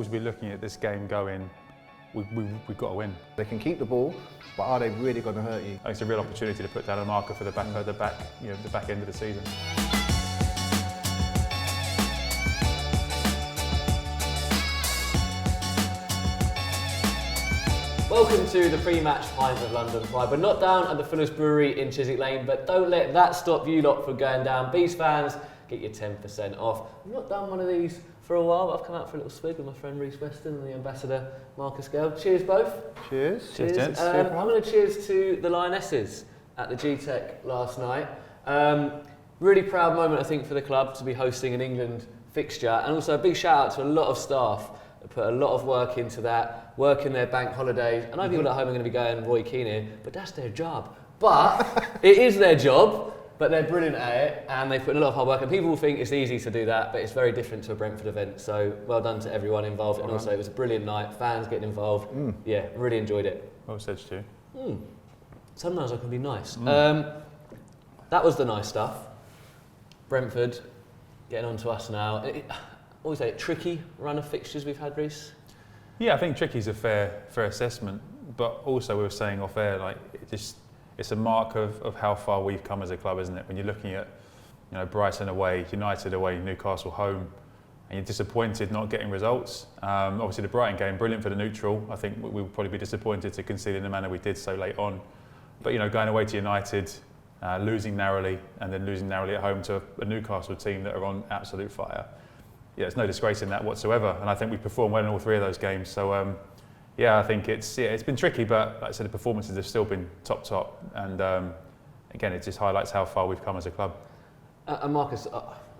always be looking at this game going, we've got to win. They can keep the ball, but are they really going to hurt you? I think it's a real opportunity to put down a marker for the back end of the season. Welcome to the pre-match Pint of London Pride. We're not down at the Fuller's Brewery in Chiswick Lane, but don't let that stop you lot from going down. Bees fans, get your 10% off. I've not done one of these for a while, but I've come out for a little swig with my friend Rhys Weston and the ambassador Marcus Gale. Cheers both. Cheers. Cheers, gents. I'm going to cheers to the Lionesses at the G-Tech last night. Really proud moment, I think, for the club to be hosting an England fixture, and also a big shout out to a lot of staff that put a lot of work into that, working their bank holidays. I know people at home are going to be going Roy Keane here, but that's their job. But it is their job, but they're brilliant at it, and they put in a lot of hard work. And people will think it's easy to do that, but it's very different to a Brentford event. So well done to everyone involved, and also it was a brilliant night. Fans getting involved. Yeah, really enjoyed it. Well said, Stu. Sometimes I can be nice. That was the nice stuff. Brentford, getting on to us now. Always say tricky run of fixtures we've had, Rhys. Yeah, I think tricky is a fair assessment, but also we were saying off air, like it's a mark of how far we've come as a club, isn't it? When you're looking at, Brighton away, United away, Newcastle home, and you're disappointed not getting results. Obviously the Brighton game, brilliant for the neutral. I think we would probably be disappointed to concede in the manner we did so late on. But going away to United, losing narrowly, and then losing narrowly at home to a Newcastle team that are on absolute fire. Yeah, there's no disgrace in that whatsoever, and I think we performed well in all three of those games. So, I think it's been tricky, but like I said, the performances have still been top, and again, it just highlights how far we've come as a club. And Marcus,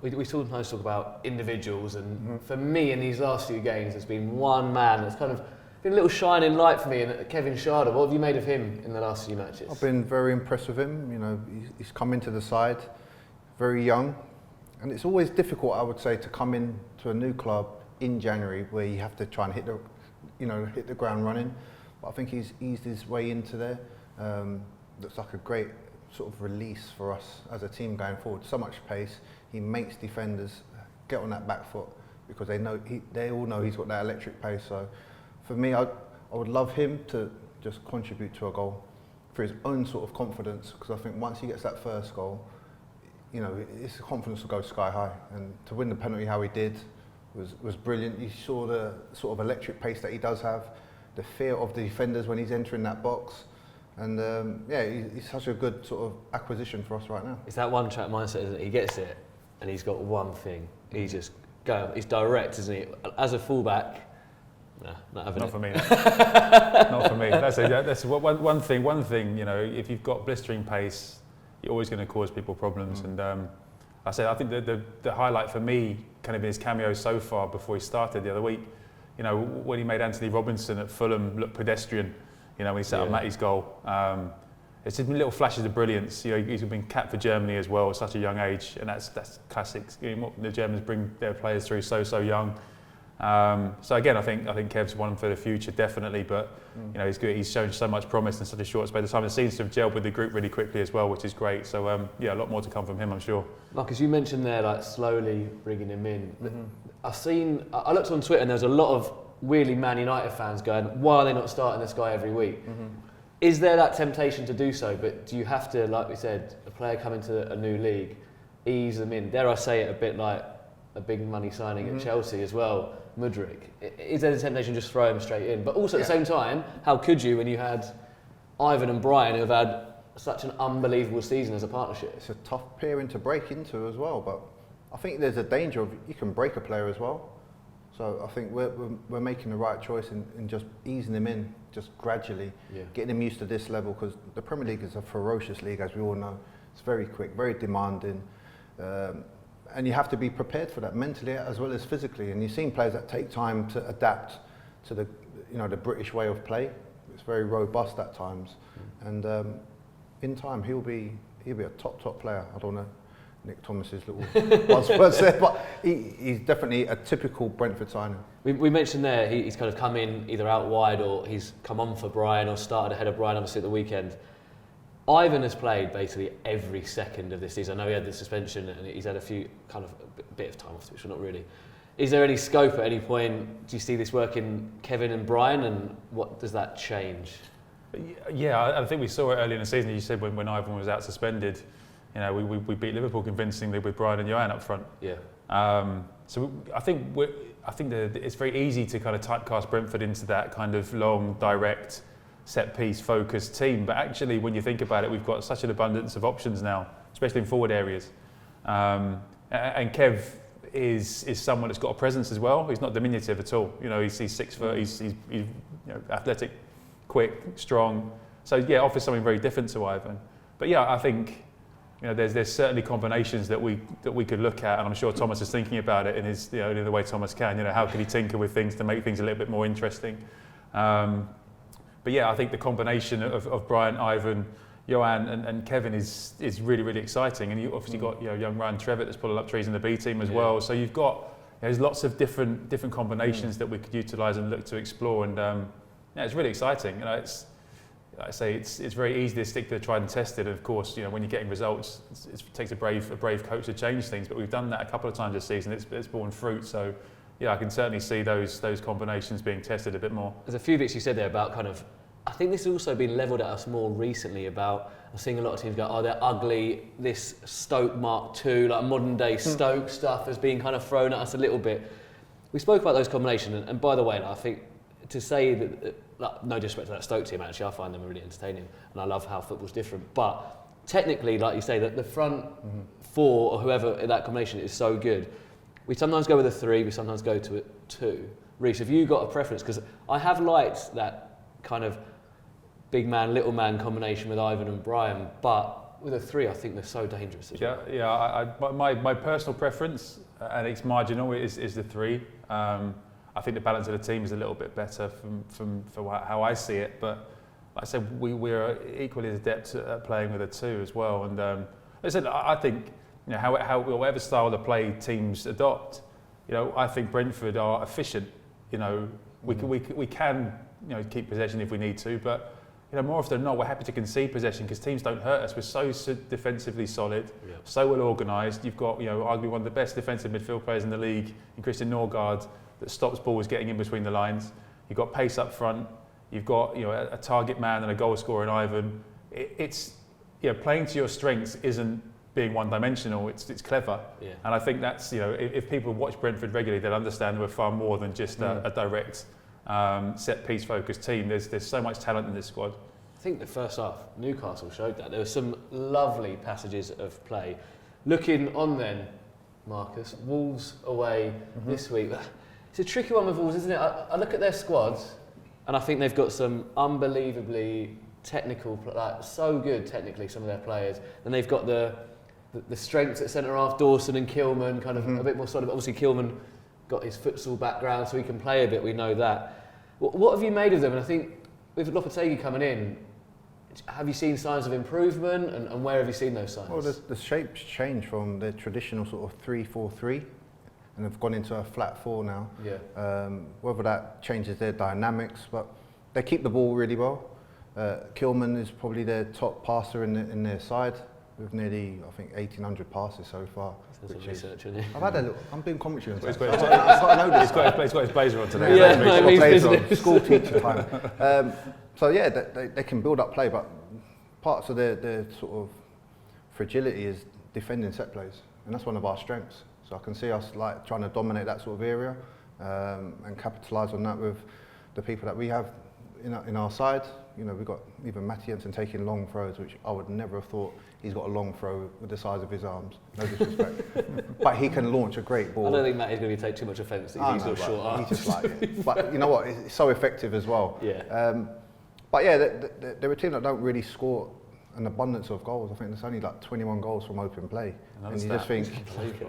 we sometimes talk about individuals, and for me in these last few games, there's been one man that's kind of been a little shining light for me, and Kevin Schade. What have you made of him in the last few matches? I've been very impressed with him. He's come into the side, very young. And it's always difficult, I would say, to come in to a new club in January where you have to try and hit the ground running. But I think he's eased his way into there. Looks like a great sort of release for us as a team going forward. So much pace. He makes defenders get on that back foot because they all know he's got that electric pace. So for me, I would love him to just contribute to a goal for his own sort of confidence, because I think once he gets that first goal, his confidence will go sky high, and to win the penalty how he did was brilliant. You saw the sort of electric pace that he does have, the fear of the defenders when he's entering that box, and he's such a good sort of acquisition for us right now. It's that one-track mindset, isn't it? He gets it, and he's got one thing. He's just going. He's direct, isn't he? As a fullback, not having it. Not for me. Not for me. That's one thing. If you've got blistering pace, you're always going to cause people problems. And I think the highlight for me kind of his cameo so far before he started the other week, when he made Anthony Robinson at Fulham look pedestrian, when he set up Matty's goal. It's just been little flashes of brilliance. He's been capped for Germany as well at such a young age, and that's classic. The Germans bring their players through so young. So again, I think Kev's one for the future, definitely. But he's good. He's shown so much promise in such a short space of time. It seems to have gelled with the group really quickly as well, which is great. So a lot more to come from him, I'm sure. Marcus, you mentioned there like slowly bringing him in. I looked on Twitter and there was a lot of weirdly Man United fans going, "Why are they not starting this guy every week?" Is there that temptation to do so? But do you have to, like we said, a player coming to a new league, ease them in? Dare I say it, a bit like a big money signing at Chelsea as well. Mudryk, is there the temptation to just throw him straight in? But also at the same time, how could you when you had Ivan and Brian who have had such an unbelievable season as a partnership? It's a tough pairing to break into as well, but I think there's a danger of you can break a player as well. So I think we're making the right choice in just easing him in, just gradually, getting him used to this level, because the Premier League is a ferocious league, as we all know. It's very quick, very demanding. And you have to be prepared for that mentally as well as physically. And you've seen players that take time to adapt to the British way of play. It's very robust at times. And in time, he'll be a top player. I don't know Nick Thomas's little buzzwords there, but he's definitely a typical Brentford signing. We mentioned there he's kind of come in either out wide or he's come on for Brian or started ahead of Brian obviously at the weekend. Ivan has played basically every second of this season. I know he had the suspension and he's had a few kind of bit of time off, which not really. Is there any scope at any point? Do you see this working, Kevin and Brian, and what does that change? Yeah, I think we saw it early in the season. You said when Ivan was out suspended, we beat Liverpool convincingly with Brian and Johan up front. Yeah. So I think that it's very easy to kind of typecast Brentford into that kind of long, direct, set-piece focused team. But actually, when you think about it, we've got such an abundance of options now, especially in forward areas. And Kev is someone that's got a presence as well. He's not diminutive at all. He's 6 foot. He's athletic, quick, strong. So yeah, offers something very different to Ivan. But yeah, I think there's certainly combinations that we could look at, and I'm sure Thomas is thinking about it in his in the way Thomas can. How can he tinker with things to make things a little bit more interesting? But yeah, I think the combination of Brian, Ivan, Johan and Kevin is really, really exciting. And you obviously got young Ryan Trevitt that's pulling up trees in the B team as well. So you've got there's lots of different combinations that we could utilise and look to explore. And it's really exciting. It's like I say, it's very easy to stick to the tried and tested. And of course, when you're getting results, it takes a brave coach to change things. But we've done that a couple of times this season. It's borne fruit. So yeah, I can certainly see those combinations being tested a bit more. There's a few bits you said there about kind of. I think this has also been levelled at us more recently about. I'm seeing a lot of teams go, oh, they're ugly. This Stoke Mark II, like modern day Stoke stuff, has been kind of thrown at us a little bit. We spoke about those combinations, and by the way, I think to say that. No disrespect to that Stoke team, actually, I find them really entertaining, and I love how football's different. But technically, like you say, that the front four or whoever in that combination is so good. We sometimes go with a 3, we sometimes go to a 2. Rhys, have you got a preference? Because I have liked that kind of big man, little man combination with Ivan and Brian, but with a 3, I think they're so dangerous as well. Yeah. My personal preference, and it's marginal, is the 3. I think the balance of the team is a little bit better from how I see it, but like I said, we're equally as adept at playing with a 2 as well. And I think whatever style of play teams adopt, I think Brentford are efficient. We can keep possession if we need to, but more often than not, we're happy to concede possession because teams don't hurt us. We're so defensively solid, so well organised. You've got arguably one of the best defensive midfield players in the league, in Christian Norgard, that stops balls getting in between the lines. You've got pace up front. You've got a target man and a goal scorer in Ivan. It's playing to your strengths isn't being one-dimensional. It's clever, and I think that's if people watch Brentford regularly, they'll understand we're far more than just a direct set-piece focused team. There's so much talent in this squad. I think the first half, Newcastle showed that. There were some lovely passages of play. Looking on then, Marcus, Wolves away this week. It's a tricky one with Wolves, isn't it? I look at their squads and I think they've got some unbelievably technical, so good technically, some of their players. And they've got the strengths at centre-half, Dawson and Kilman, kind of a bit more solid. But obviously Kilman got his futsal background, so he can play a bit, we know that. What have you made of them? And I think with Lopetegui coming in, have you seen signs of improvement, and where have you seen those signs? Well, the shape's changed from their traditional sort of 3-4-3. And they've gone into a flat 4 now. Yeah. Whether that changes their dynamics, but they keep the ball really well. Kilman is probably their top passer in their side, with nearly, I think, 1,800 passes so far. That's research, isn't it? I've had a look. I'm doing commentary on that. He's got his blazer on today. Yeah, school teacher time. So yeah, they can build up play, but parts of their sort of fragility is defending set plays, and that's one of our strengths. So I can see us trying to dominate that sort of area and capitalise on that with the people that we have in our side. We've got even Matty Jensen taking long throws, which I would never have thought he's got a long throw with the size of his arms. No disrespect. But he can launch a great ball. I don't think Matty's going to take too much offence that he's got short arms. He's just like it. But you know what? It's so effective as well. Yeah. But yeah, they're a team that don't really score an abundance of goals. I think there's only 21 goals from open play. And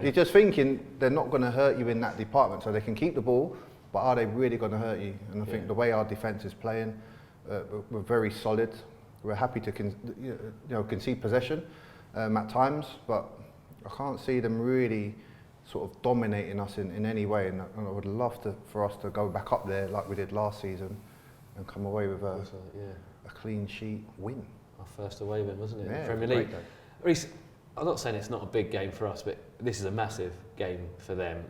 you're just thinking they're not going to hurt you in that department, so they can keep the ball, but are they really going to hurt you? And I think the way our defence is playing, we're very solid. We're happy to concede possession at times, but I can't see them really sort of dominating us in any way. And I would love for us to go back up there like we did last season and come away with a clean sheet win. Our first away win, wasn't it? Yeah, in the Premier League. Rhys, I'm not saying it's not a big game for us, but this is a massive game for them.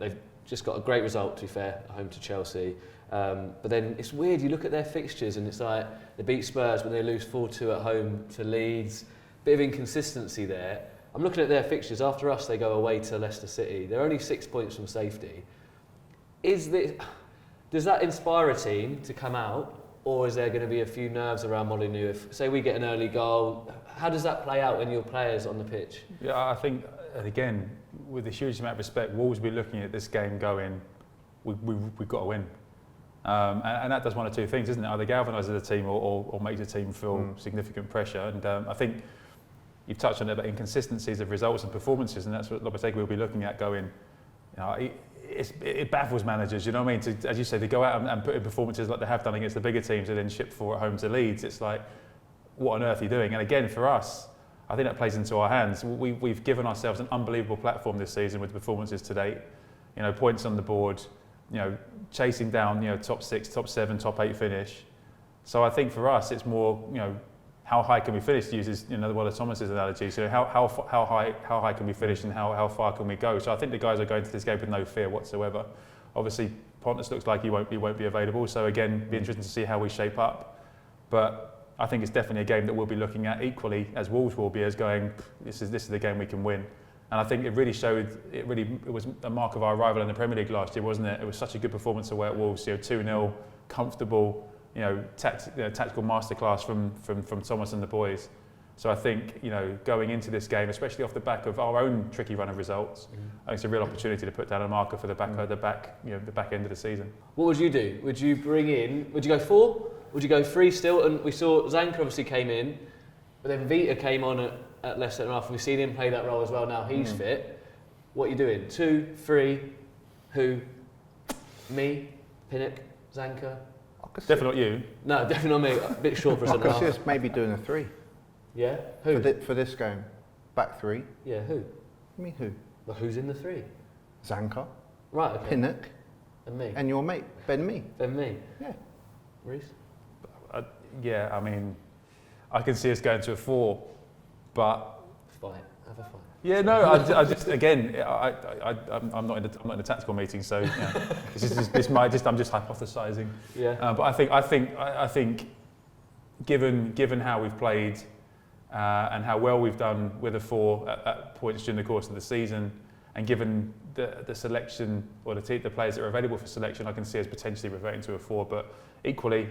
just got a great result, to be fair, at home to Chelsea. But then it's weird, you look at their fixtures and it's like they beat Spurs when they lose 4-2 at home to Leeds. Bit of inconsistency there. I'm looking at their fixtures. After us, they go away to Leicester City. They're only 6 points from safety. Does that inspire a team to come out, or is there going to be a few nerves around Molineux? If, say, we get an early goal, how does that play out when your players on the pitch? Yeah, I think, again, with a huge amount of respect, Wolves will be looking at this game going, we've got to win. And that does one of two things, isn't it? Either galvanises the team or makes the team feel significant pressure. And I think you've touched on it about inconsistencies of results and performances, and that's what Lopetegui will be looking at going, it baffles managers, you know what I mean? As you say, they go out and put in performances like they have done against the bigger teams and then ship 4 at home to Leeds. It's like, what on earth are you doing? And again, for us, I think that plays into our hands. We've given ourselves an unbelievable platform this season with performances to date. Points on the board, chasing down, top 6, top 7, top 8 finish. So I think for us, it's more, how high can we finish? To use one of Thomas's analogies. How high can we finish and how far can we go? So I think the guys are going to this game with no fear whatsoever. Obviously, Pontus looks like he won't be available. So again, be interesting to see how we shape up. But I think it's definitely a game that we'll be looking at equally as Wolves will be, as going, this is the game we can win. And I think it really showed, it was a mark of our arrival in the Premier League last year, wasn't it? It was such a good performance away at Wolves, 2-0, comfortable, tactical masterclass from Thomas and the boys. So I think, going into this game, especially off the back of our own tricky run of results, I think it's a real opportunity to put down a marker for the back end of the season. What would you do? Would you go 4? Would you go 3 still? And we saw Zanka obviously came in, but then Vita came on at left centre half. We've seen him play that role as well now. He's fit. What are you doing? 2, 3, who? Me, Pinnock, Zanka? Definitely not you. No, definitely not me. A bit short for a centre half. Marcus is maybe doing a 3. Yeah? Who? For this game. Back 3. Yeah, who? Me who? Well, who's in the 3? Zanka. Right, okay. Pinnock. And me. And your mate, Ben Mee. Ben Mee. Yeah. Rhys? Yeah, I mean, I can see us going to a 4, but Fight. Have a fight. yeah, no, I just again, I'm not in a tactical meeting, so I'm just hypothesising. Yeah. But I think, given how we've played and how well we've done with a 4 at points during the course of the season, and given the selection or the players that are available for selection, I can see us potentially reverting to a 4. But equally,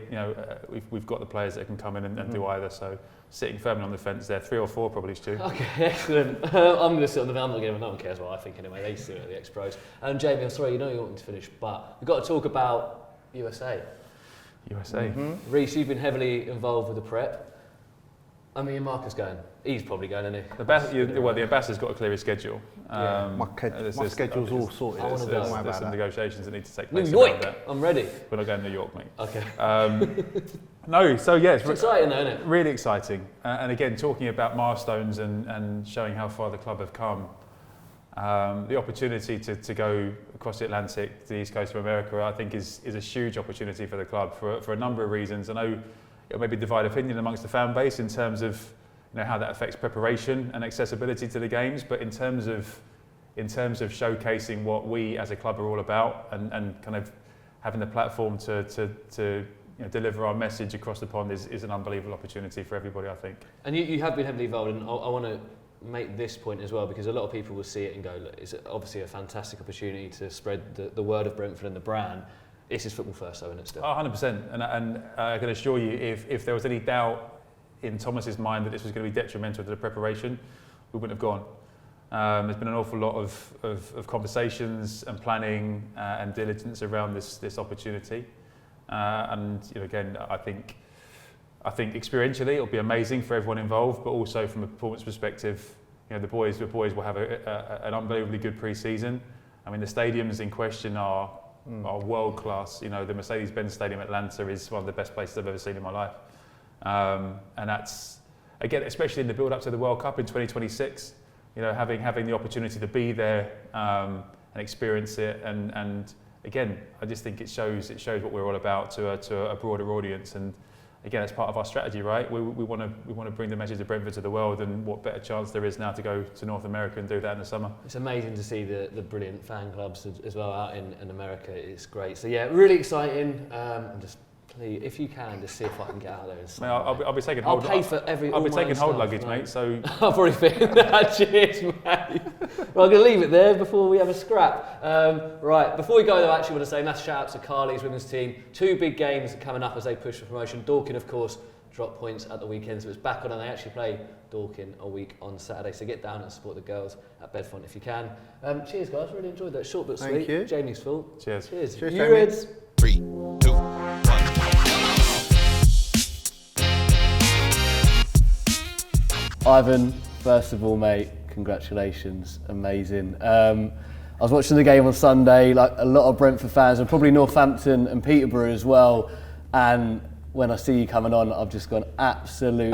we've got the players that can come in and do either. So sitting firmly on the fence there, 3 or 4 probably, Stu. Okay, excellent. I'm going to sit on the fence. I'm not going to. No one cares what I think anyway. They used to do it at the X-Pros. Jamie, I'm sorry, you want me to finish, but we've got to talk about USA. Rhys, you've been heavily involved with the prep. I mean, Marcus going. He's probably going, isn't he? The ambassador's got to clear his schedule. My schedule's all sorted. There's some negotiations that need to take place. New York! I'm ready. We're not going to New York, mate. Okay. No, so yeah, it's exciting though, isn't it? Really exciting. And again, talking about milestones and showing how far the club have come. The opportunity to go across the Atlantic to the east coast of America, I think is a huge opportunity for the club for a number of reasons. I know it may be divide opinion amongst the fan base in terms of how that affects preparation and accessibility to the games, but in terms of showcasing what we as a club are all about and kind of having the platform to deliver our message across the pond is an unbelievable opportunity for everybody, I think. And you have been heavily involved, and I want to make this point as well, because a lot of people will see it and go, look, it's obviously a fantastic opportunity to spread the word of Brentford and the brand. This is football first, though, isn't it still? 100%. And I can assure you, if there was any doubt in Thomas's mind that this was going to be detrimental to the preparation, we wouldn't have gone. There's been an awful lot of conversations and planning and diligence around this opportunity. And again, I think experientially it'll be amazing for everyone involved, but also from a performance perspective, the boys will have an unbelievably good pre-season. I mean, the stadiums in question are world class. The Mercedes-Benz Stadium in Atlanta is one of the best places I've ever seen in my life. And that's, again, especially in the build-up to the World Cup in 2026, having the opportunity to be there and experience it. And again, I just think it shows what we're all about to a broader audience. And again, it's part of our strategy, right? We want to bring the message of Brentford to the world, and what better chance there is now to go to North America and do that in the summer. It's amazing to see the brilliant fan clubs as well out in America. It's great. So yeah, really exciting. And just please, if you can, just see if I can get out there. And I'll be taking I'll hold. pay for every. I'll be all my taking stuff, hold luggage, right? mate. So I'll probably think that. Cheers, mate. Well, I'm going to leave it there before we have a scrap. Right, before we go though, I actually want to say a massive shout out to Carly's women's team. 2 big games coming up as they push for promotion. Dorking, of course, dropped points at the weekend, so it's back on, and they actually play Dorking a week on Saturday. So get down and support the girls at Bedfont if you can. Cheers, guys. Really enjoyed that. Short but sweet. Thank you. Jamie's fault. cheers. Cheers. Cheers, You Jamie. Reds. 3, 2, 1. Ivan, first of all, mate, congratulations, amazing. I was watching the game on Sunday, like a lot of Brentford fans, and probably Northampton and Peterborough as well. And when I see you coming on, I've just gone absolute